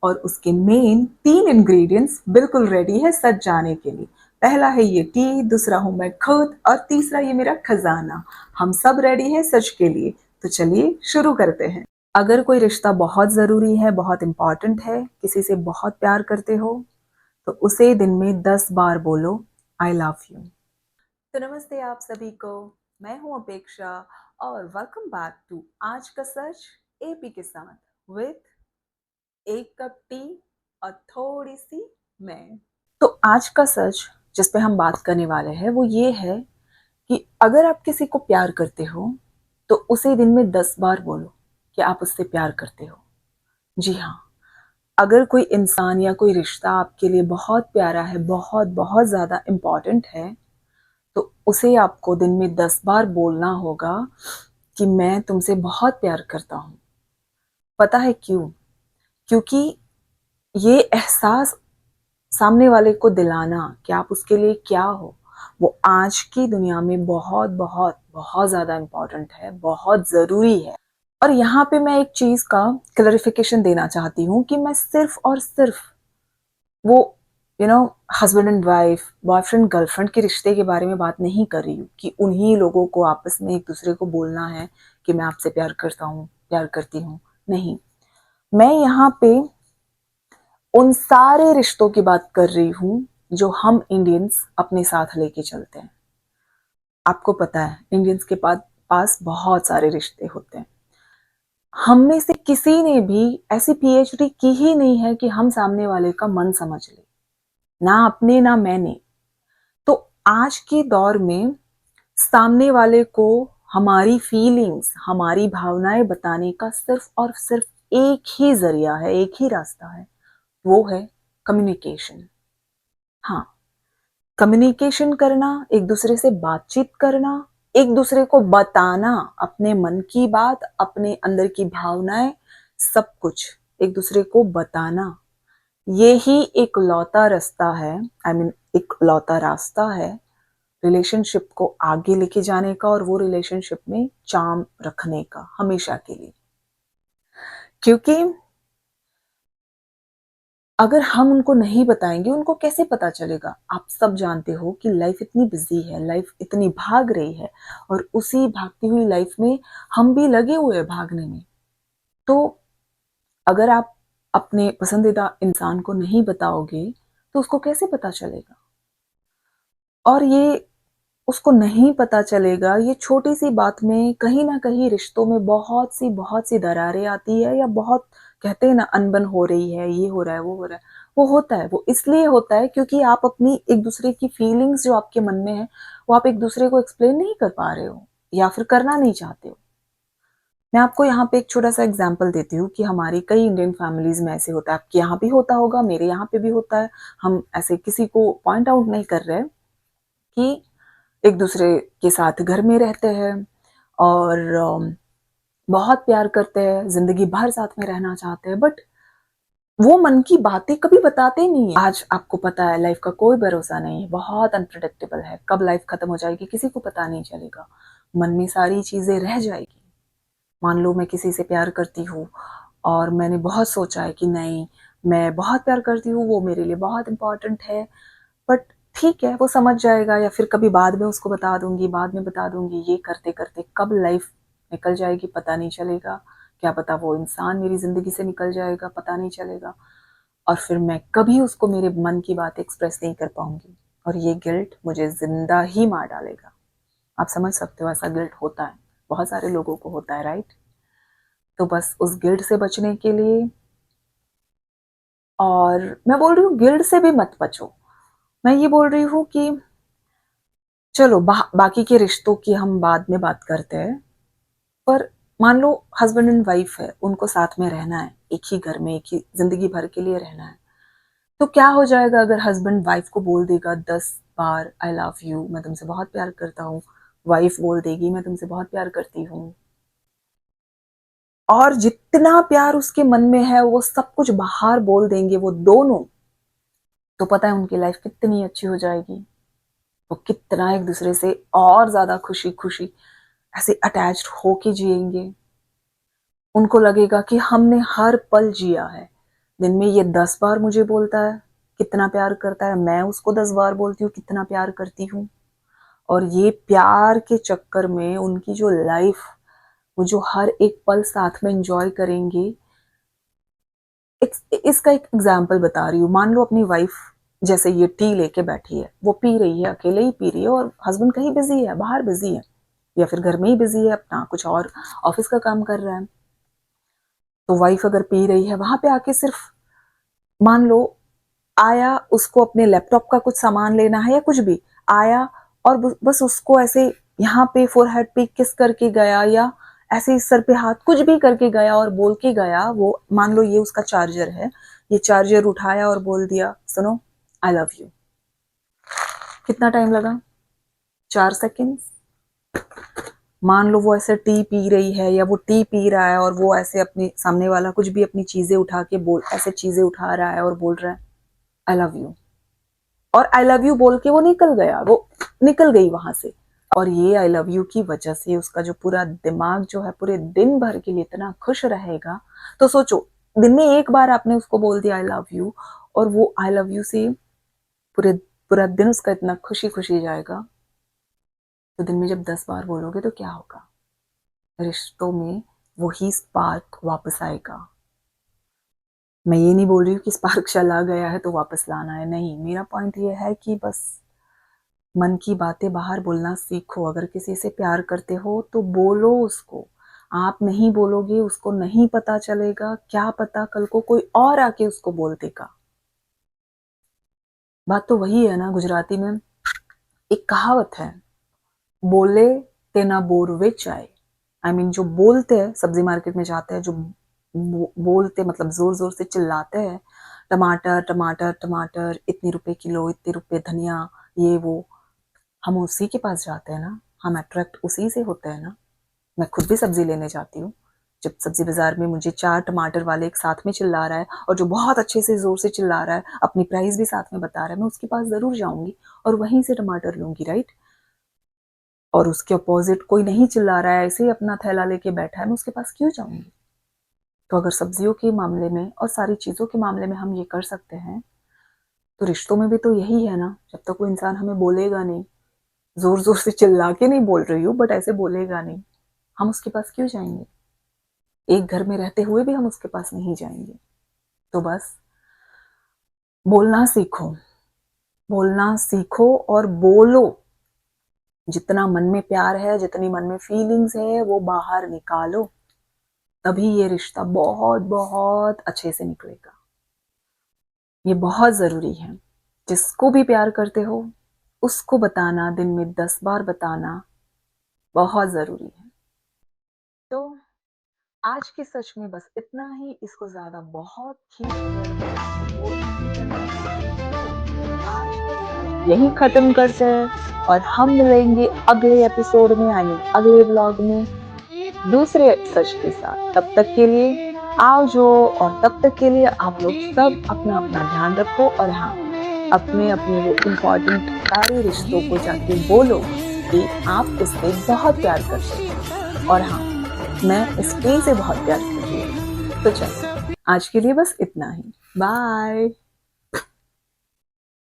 और उसके main 3 ingredients बिल्कुल रेडी है सज जाने के लिए। पहला है ये टी, दूसरा हूं मैं खुद और तीसरा ये मेरा खजाना। हम सब रेडी है सच के लिए, तो चलिए शुरू करते हैं। अगर कोई रिश्ता बहुत जरूरी है, बहुत इंपॉर्टेंट है, किसी से बहुत प्यार करते हो, तो उसे दिन में 10 बार बोलो आई लव यू। तो नमस्ते आप सभी को, मैं हूं अपेक्षा और वेलकम बैक टू आज का सच एपी के साथ विद एक कप टी और थोड़ी सी मैं। तो आज का सच जिस पे हम बात करने वाले हैं वो ये है कि अगर आप किसी को प्यार करते हो तो उसे दिन में 10 बार बोलो कि आप उससे प्यार करते हो। जी हाँ, अगर कोई इंसान या कोई रिश्ता आपके लिए बहुत प्यारा है, बहुत बहुत ज्यादा इंपॉर्टेंट है, तो उसे आपको दिन में 10 बार बोलना होगा कि मैं तुमसे बहुत प्यार करता हूं। पता है क्यों? क्योंकि ये एहसास सामने वाले को दिलाना कि आप उसके लिए क्या हो, वो आज की दुनिया में बहुत बहुत बहुत ज्यादा इंपॉर्टेंट है, बहुत जरूरी है। और यहाँ पे मैं एक चीज का क्लैरिफिकेशन देना चाहती हूँ कि मैं सिर्फ और सिर्फ वो husband and wife, boyfriend girlfriend के रिश्ते के बारे में बात नहीं कर रही हूँ कि उन्हीं लोगों को आपस में एक दूसरे को बोलना है कि मैं आपसे प्यार करता हूँ, प्यार करती हूँ। नहीं, मैं यहाँ पे उन सारे रिश्तों की बात कर रही हूँ जो हम इंडियंस अपने साथ लेके चलते हैं। आपको पता है इंडियंस के पास बहुत सारे रिश्ते होते हैं। हम में से किसी ने भी ऐसी पीएचडी की ही नहीं है कि हम सामने वाले का मन समझ ले, ना अपने ना मैंने। तो आज के दौर में सामने वाले को हमारी फीलिंग्स, हमारी भावनाएं बताने का सिर्फ और सिर्फ एक ही जरिया है, एक ही रास्ता है, वो है कम्युनिकेशन। हाँ, कम्युनिकेशन करना, एक दूसरे से बातचीत करना, एक दूसरे को बताना अपने मन की बात, अपने अंदर की भावनाएं, सब कुछ एक दूसरे को बताना, ये ही एक लौता रास्ता है। एक लौता रास्ता है रिलेशनशिप को आगे लेके जाने का और वो रिलेशनशिप में चार्म रखने का हमेशा के लिए। क्योंकि अगर हम उनको नहीं बताएंगे, उनको कैसे पता चलेगा? आप सब जानते हो कि लाइफ इतनी बिजी है, लाइफ इतनी भाग रही है और उसी भागती हुई लाइफ में हम भी लगे हुए हैं भागने में। तो अगर आप अपने पसंदीदा इंसान को नहीं बताओगे तो उसको कैसे पता चलेगा? और ये उसको नहीं पता चलेगा, ये छोटी सी बात में कहीं ना कहीं रिश्तों में बहुत सी दरारें आती है, या बहुत कहते हैं ना अनबन हो रही है, ये हो रहा है, वो हो रहा है। वो होता है, वो इसलिए होता है क्योंकि आप अपनी एक दूसरे की फीलिंग्स जो आपके मन में है वो आप एक दूसरे को एक्सप्लेन नहीं कर पा रहे हो या फिर करना नहीं चाहते हो। मैं आपको यहाँ पे एक छोटा सा एग्जाम्पल देती हूँ कि हमारी कई इंडियन फैमिलीज में ऐसे होता है, आपके यहाँ भी होता होगा, मेरे यहाँ पे भी होता है। हम ऐसे किसी को पॉइंट आउट नहीं कर रहे कि एक दूसरे के साथ घर में रहते हैं और बहुत प्यार करते हैं, जिंदगी भर साथ में रहना चाहते हैं, बट वो मन की बातें कभी बताते नहीं है। आज आपको पता है लाइफ का कोई भरोसा नहीं है, बहुत अनप्रिडिक्टेबल है, कब लाइफ खत्म हो जाएगी किसी को पता नहीं चलेगा। मन में सारी चीजें रह जाएगी। मान लो मैं किसी से प्यार करती हूँ और मैंने बहुत सोचा है कि नहीं, मैं बहुत प्यार करती हूँ, वो मेरे लिए बहुत इंपॉर्टेंट है, बट ठीक है वो समझ जाएगा या फिर कभी बाद में उसको बता दूंगी, बाद में बता दूंगी, ये करते करते कब लाइफ निकल जाएगी पता नहीं चलेगा। क्या पता वो इंसान मेरी जिंदगी से निकल जाएगा, पता नहीं चलेगा। और फिर मैं कभी उसको मेरे मन की बात एक्सप्रेस नहीं कर पाऊंगी और ये गिल्ट मुझे जिंदा ही मार डालेगा। आप समझ सकते हो ऐसा गिल्ट होता है, बहुत सारे लोगों को होता है, राइट? तो बस उस गिल्ट से बचने के लिए, और मैं बोल रही हूँ गिल्ट से भी मत बचो, मैं ये बोल रही हूँ कि चलो बाकी के रिश्तों की हम बाद में बात करते हैं, पर मान लो हस्बैंड एंड वाइफ है, उनको साथ में रहना है, एक ही घर में, एक ही जिंदगी भर के लिए रहना है। तो क्या हो जाएगा अगर हस्बैंड वाइफ को बोल देगा 10 बार आई लव यू, मैं तुमसे बहुत प्यार करता हूँ, वाइफ बोल देगी मैं तुमसे बहुत प्यार करती हूँ, और जितना प्यार उसके मन में है वो सब कुछ बाहर बोल देंगे वो दोनों, तो पता है उनकी लाइफ कितनी अच्छी हो जाएगी। वो कितना एक दूसरे से और ज्यादा खुशी खुशी ऐसे अटैच्ड होके जिएंगे। उनको लगेगा कि हमने हर पल जिया है, दिन में ये 10 बार मुझे बोलता है कितना प्यार करता है, मैं उसको 10 बार बोलती हूँ कितना प्यार करती हूँ। और ये प्यार के चक्कर में उनकी जो लाइफ, वो जो हर एक पल साथ में एंजॉय करेंगे। इसका एक एग्जाम्पल बता रही हूँ। मान लो अपनी वाइफ जैसे ये टी लेके बैठी है, वो पी रही है, अकेले ही पी रही है, और हस्बैंड कहीं बिजी है, बाहर बिजी है, या फिर घर में ही बिजी है, अपना कुछ और ऑफिस का काम कर रहा है। तो वाइफ अगर पी रही है, वहां पे आके सिर्फ मान लो आया, उसको अपने लैपटॉप का कुछ सामान लेना है या कुछ भी, आया और बस उसको ऐसे यहाँ पे फोरहेड पे किस करके गया, या ऐसे ही सर पे हाथ कुछ भी करके गया और बोल के गया। वो मान लो ये उसका चार्जर है, ये चार्जर उठाया और बोल दिया सुनो आई लव यू। कितना टाइम लगा? 4 सेकेंड। मान लो वो ऐसे टी पी रही है या वो टी पी रहा है, और वो ऐसे अपने सामने वाला कुछ भी अपनी चीजें उठा के बोल, ऐसे चीजें उठा रहा है और बोल रहा है आई लव यू, और आई लव यू बोल के वो निकल गया, वो निकल गई वहां से। और ये आई लव यू की वजह से उसका जो पूरा दिमाग जो है पूरे दिन भर के लिए इतना खुश रहेगा। तो सोचो, दिन में एक बार आपने उसको बोल दिया आई लव यू, और वो आई लव यू से पूरे पूरा दिन उसका इतना खुशी खुशी जाएगा। तो दिन में जब 10 बार बोलोगे तो क्या होगा? रिश्तों में वही स्पार्क वापस आएगा। मैं ये नहीं बोल रही हूँ कि स्पार्क चला गया है तो वापस लाना है, नहीं। मेरा पॉइंट ये है कि बस मन की बातें बाहर बोलना सीखो। अगर किसी से प्यार करते हो तो बोलो उसको। आप नहीं बोलोगे, उसको नहीं पता चलेगा, क्या पता कल को कोई और आके उसको बोल देगा। बात तो वही है ना, गुजराती में एक कहावत है, बोले तेना बोर वेच आए। आई मीन जो बोलते हैं, सब्जी मार्केट में जाते हैं, जो बोलते मतलब जोर जोर से चिल्लाते हैं, टमाटर टमाटर टमाटर, इतने रुपए किलो, इतने रुपए धनिया, ये वो, हम उसी के पास जाते हैं ना, हम अट्रैक्ट उसी से होते हैं ना। मैं खुद भी सब्जी लेने जाती हूँ, जब सब्जी बाजार में मुझे 4 टमाटर वाले एक साथ में चिल्ला रहा है, और जो बहुत अच्छे से जोर से चिल्ला रहा है, अपनी प्राइस भी साथ में बता रहा है, मैं उसके पास जरूर जाऊंगी और वहीं से टमाटर लूंगी, राइट। और उसके अपोजिट कोई नहीं चिल्ला रहा है, ऐसे ही अपना थैला लेके बैठा है, मैं उसके पास क्यों जाऊंगी? तो अगर सब्जियों के मामले में और सारी चीजों के मामले में हम ये कर सकते हैं, तो रिश्तों में भी तो यही है ना। जब तक कोई इंसान हमें बोलेगा नहीं, जोर जोर से चिल्ला के नहीं बोल रही हूँ, बट ऐसे बोलेगा नहीं, हम उसके पास क्यों जाएंगे? एक घर में रहते हुए भी हम उसके पास नहीं जाएंगे। तो बस बोलना सीखो, बोलना सीखो और बोलो। जितना मन में प्यार है, जितनी मन में फीलिंग्स है, वो बाहर निकालो, तभी ये रिश्ता बहुत बहुत अच्छे से निकलेगा। ये बहुत जरूरी है। जिसको भी प्यार करते हो उसको बताना, दिन में 10 बार बताना बहुत जरूरी है। तो आज के सच में बस इतना ही, इसको ज्यादा बहुत यही खत्म करते हैं, और हम मिलेंगे अगले एपिसोड में, आई मीन अगले व्लॉग में दूसरे सच के साथ। तब तक के लिए आओ जो, और तब तक के लिए आप लोग सब अपना अपना ध्यान रखो। और हाँ, अपने अपने वो इम्पोर्टेंट सारे रिश्तों को जाके बोलो कि आप इससे बहुत प्यार करते हैं, और हाँ, मैं इस पे से बहुत प्यार करती हूँ। तो चलो, आज के लिए बस इतना ही। बाय।